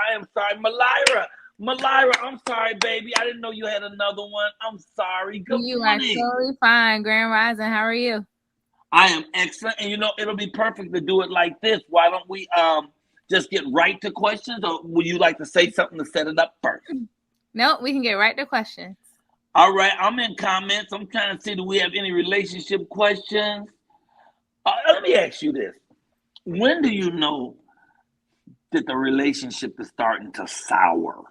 I am sorry, Mylira. Mylira, I'm sorry, baby. I didn't know you had another one. I'm sorry. Good You are morning. totally fine, Grand Rising. How are you? I am excellent, and it'll be perfect to do it like this. Why don't we just get right to questions, or would you like to say something to set it up first? Nope, we can get right to questions. All right, I'm in comments. I'm trying to see, do we have any relationship questions? Let me ask you this: when do you know that the relationship is starting to sour?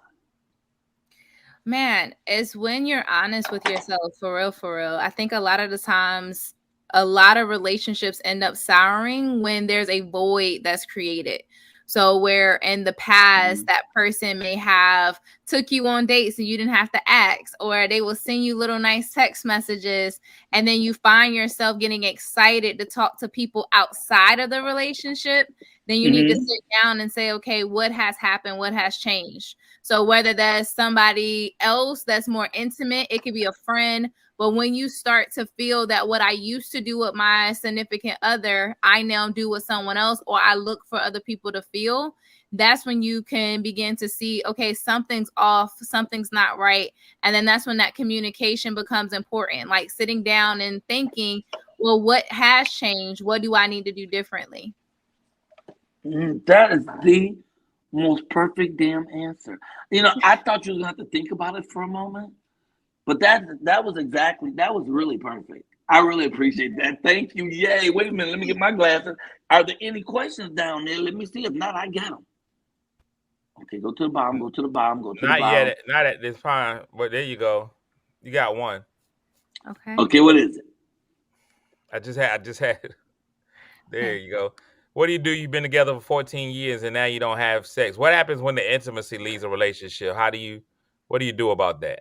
Man, it's when you're honest with yourself, for real, for real. I think a lot of the times, a lot of relationships end up souring when there's a void that's created. So where in the past Mm-hmm. that person may have took you on dates and you didn't have to ask, or they will send you little nice text messages, and then you find yourself getting excited to talk to people outside of the relationship, then you need to Mm-hmm. sit down and say, okay, what has happened? What has changed? So whether that's somebody else that's more intimate, it could be a friend. But when you start to feel that what I used to do with my significant other, I now do with someone else, or I look for other people to feel, that's when you can begin to see, okay, something's off, something's not right. And then that's when that communication becomes important, like sitting down and thinking, well, what has changed? What do I need to do differently? That is the most perfect damn answer. I thought you was gonna have to think about it for a moment, but that was really perfect. I really appreciate that. Thank you. Yay. Wait a minute. Let me get my glasses. Are there any questions down there? Let me see. If not, I got them. Okay, go to the bottom. Go to the bottom. Go to the Not bottom. yet. Not at this fine. But there you go. You got one. Okay. Okay, what is it? I just had. There you go. What do you do? You've been together for 14 years and now you don't have sex. What happens when the intimacy leaves a relationship? What do you do about that?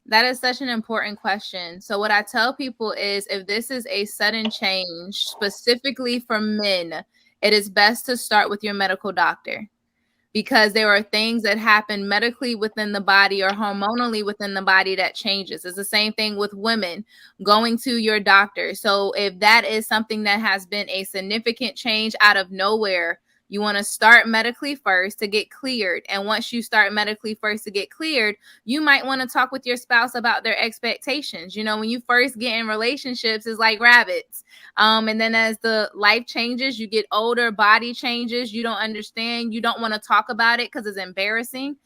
That is such an important question. So, what I tell people is if this is a sudden change, specifically for men, it is best to start with your medical doctor, because there are things that happen medically within the body or hormonally within the body that changes. It's the same thing with women going to your doctor. So if that is something that has been a significant change out of nowhere, you want to start medically first to get cleared. And once you start medically first to get cleared, you might want to talk with your spouse about their expectations. When you first get in relationships, it's like rabbits. And then as the life changes, you get older, body changes, you don't understand, you don't want to talk about it because it's embarrassing.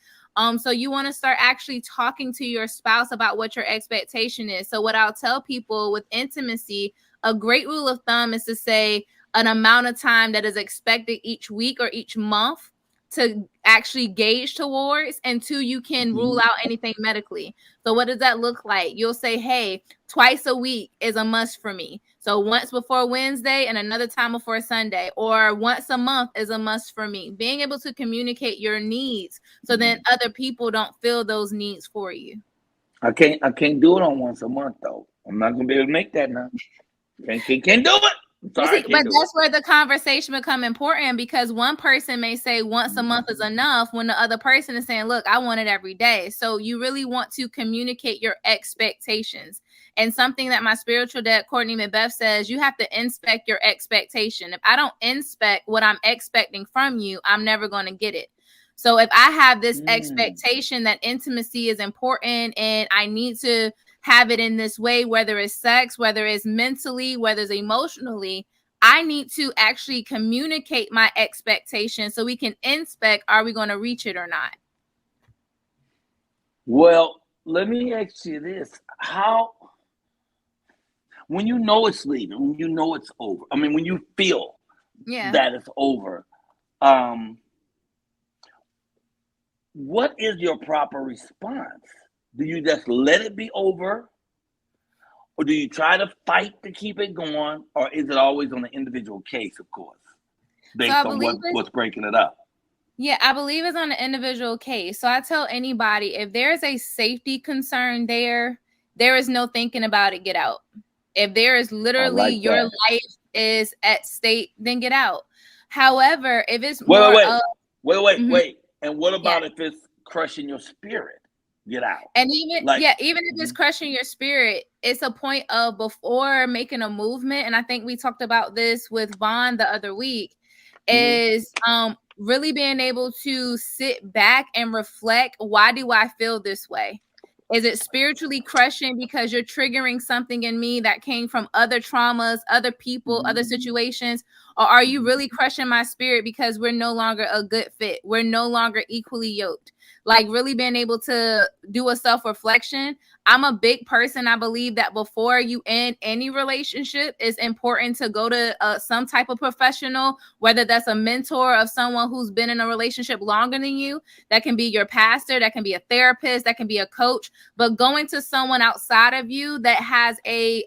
So you want to start actually talking to your spouse about what your expectation is. So what I'll tell people with intimacy, a great rule of thumb is to say an amount of time that is expected each week or each month to actually gauge towards, and two, you can rule Mm-hmm. out anything medically. So what does that look like? You'll say, hey, twice a week is a must for me. So once before Wednesday and another time before Sunday, or once a month is a must for me. Being able to communicate your needs so then other people don't feel those needs for you. I can't do it on once a month though. I'm not gonna be able to make that now. Can't do it. I'm But sorry, I see, but can't do it. that's where the conversation become important, because one person may say once a month is enough when the other person is saying, look, I want it every day. So you really want to communicate your expectations. And something that my spiritual dad, Courtney Macbeth, says, you have to inspect your expectation. If I don't inspect what I'm expecting from you, I'm never going to get it. So if I have this Mm. expectation that intimacy is important and I need to have it in this way, whether it's sex, whether it's mentally, whether it's emotionally, I need to actually communicate my expectation so we can inspect, are we going to reach it or not? Well, let me ask you this: how, when you know it's leaving, when you know it's over, I mean, when you feel Yeah. that it's over, um, what is your proper response? Do you just let it be over, or do you try to fight to keep it going, or is it always on the individual case, of course, So I based on believe what's breaking it up? Yeah, I believe it's on an individual case. So I tell anybody, if there's a safety concern there is no thinking about it, get out. If there is I literally like your that. life is at stake, then get out. However, if it's Wait, wait, more wait, of wait, wait, mhm, wait. And what yeah. about if it's crushing your spirit? Get out. And even Like, yeah, even if it's mhm, crushing your spirit, it's a point of before making a movement. And I think we talked about this with Vaughn the other week. mhm. Is really being able to sit back and reflect, why do I feel this way? Is it spiritually crushing because you're triggering something in me that came from other traumas, other people, other situations? Or are you really crushing my spirit because we're no longer a good fit? We're no longer equally yoked. Like really being able to do a self-reflection. I'm a big person. I believe that before you end any relationship, it's important to go to some type of professional, whether that's a mentor of someone who's been in a relationship longer than you. That can be your pastor, that can be a therapist, that can be a coach, but going to someone outside of you that has a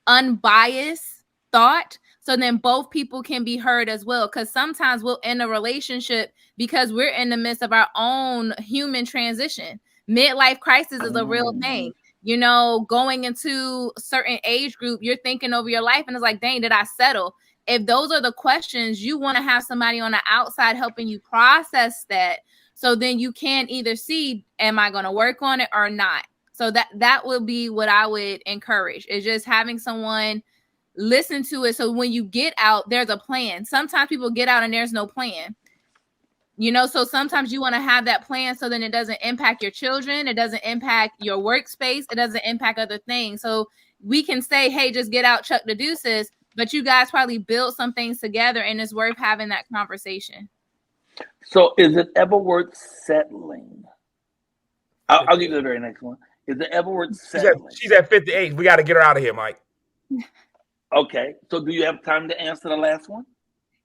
unbiased thought, so then both people can be heard as well. Because sometimes we'll end a relationship because we're in the midst of our own human transition. Midlife crisis is a real thing. You know, going into a certain age group, you're thinking over your life and it's like, dang, did I settle? If those are the questions, you want to have somebody on the outside helping you process that. So then you can either see, am I going to work on it or not? So that would be what I would encourage, is just having someone listen to it. So when you get out, there's a plan. Sometimes people get out and there's no plan. You know, so sometimes you want to have that plan so then it doesn't impact your children. It doesn't impact your workspace. It doesn't impact other things. So we can say, hey, just get out, chuck the deuces. But you guys probably build some things together and it's worth having that conversation. So is it ever worth settling? I'll give you the very next one. Is it ever worth settling? She's at 58. We got to get her out of here, Mike. Okay. So do you have time to answer the last one?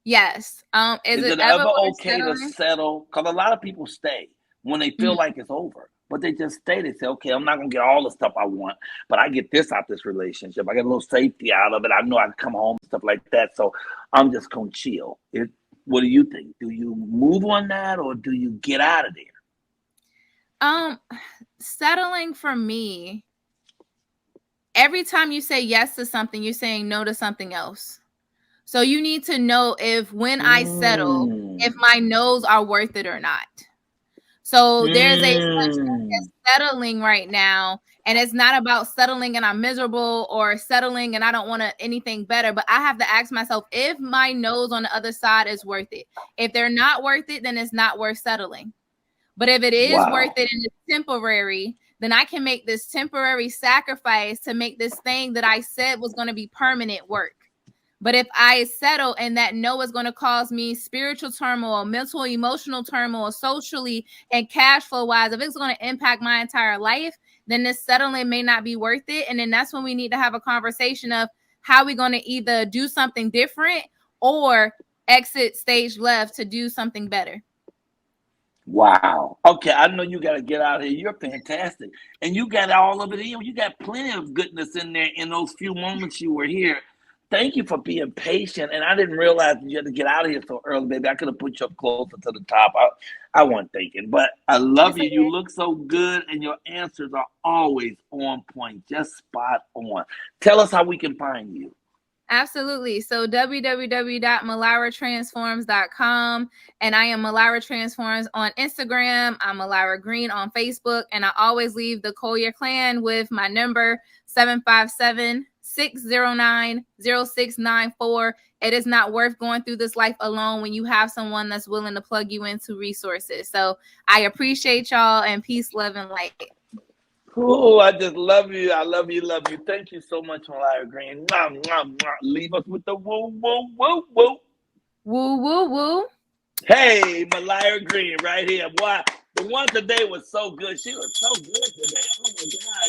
Yes. Is it ever okay to settle? Because a lot of people stay when they feel like it's over, but they just stay. They say, okay, I'm not going to get all the stuff I want, but I get this out this relationship. I get a little safety out of it. I know I can come home and stuff like that. So I'm just going to chill. What do you think? Do you move on that or do you get out of there? Settling for me, every time you say yes to something, you're saying no to something else. So you need to know if when I settle, if my no's are worth it or not. So there's a settling right now, and it's not about settling and I'm miserable or settling and I don't want anything better, but I have to ask myself if my no's on the other side is worth it. If they're not worth it, then it's not worth settling. But if it is worth it and it's temporary, then I can make this temporary sacrifice to make this thing that I said was going to be permanent work. But if I settle and that no is going to cause me spiritual turmoil, mental, emotional turmoil, socially and cash flow wise, if it's going to impact my entire life, then this settling may not be worth it. And then that's when we need to have a conversation of how we're going to either do something different or exit stage left to do something better. Wow. Okay, I know you got to get out of here. You're fantastic. And you got all of it in. You got plenty of goodness in there in those few moments you were here. Thank you for being patient. And I didn't realize you had to get out of here so early, baby. I could have put you up closer to the top. I wasn't thinking. But I love you. You look so good, and your answers are always on point, just spot on. Tell us how we can find you. Absolutely. So www.myliratransforms.com, and I am Mylira Transforms on Instagram. I'm Mylira Green on Facebook, and I always leave the Colyar clan with my number 757-609-0694. It is not worth going through this life alone when you have someone that's willing to plug you into resources. So I appreciate y'all, and peace, love, and light. Oh, I just love you. I love you. Love you. Thank you so much, Mylira Green. Mwah, mwah, mwah. Leave us with the woo, woo, woo, woo. Woo, woo, woo. Hey, Mylira Green right here. Wow. The one today was so good. She was so good today. Oh, my God.